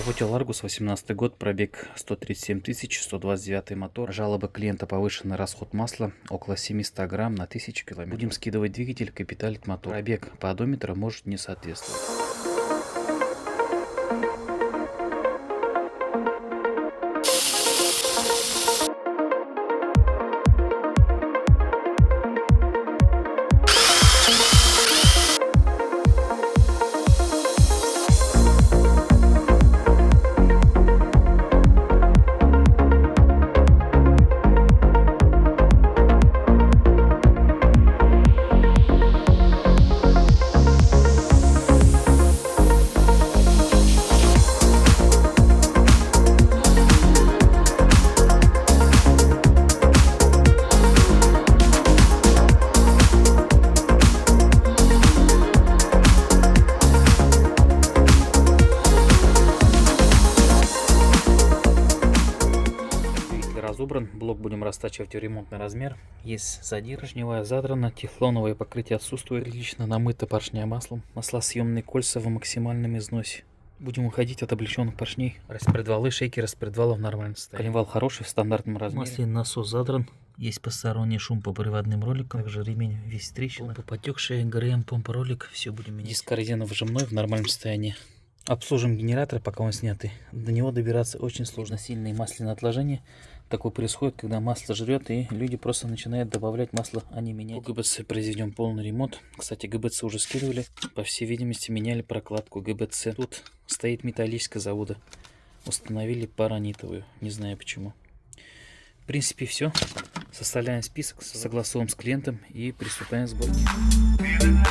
работе Largus, 18 год, пробег 137 тысяч, 129 мотор. Жалоба клиента: повышенный расход масла около 700 грамм на 1000 километров. Будем скидывать двигатель, капиталить мотор. Пробег по одометру может не соответствовать. Разобран, блок будем растачивать в ремонтный размер. Есть задир, поршневая задрана, тефлоновое покрытие отсутствует, прилично намыто поршня маслом. Маслосъемные кольца в максимальном износе. Будем уходить от облегченных поршней. Распредвалы, шейки распредвала в нормальном состоянии. Коленвал хороший, в стандартном размере. Масляный насос задран. Есть посторонний шум по приводным роликам. Также ремень весь трещины. Помпа потекшая, ГРМ, помпа, ролик. Все будем менять. Диск резиново-выжимной в нормальном состоянии. Обслужим генератор, пока он снятый. До него добираться очень сложно. Сильные масляные отложения. Такое происходит, когда масло жрет, и люди просто начинают добавлять масло, а не менять. По ГБЦ произведем полный ремонт. Кстати, ГБЦ уже скидывали. По всей видимости, меняли прокладку ГБЦ. Тут стоит металлическая завода. Установили паранитовую. Не знаю почему. В принципе, все. Составляем список, согласуем с клиентом и приступаем к сборке.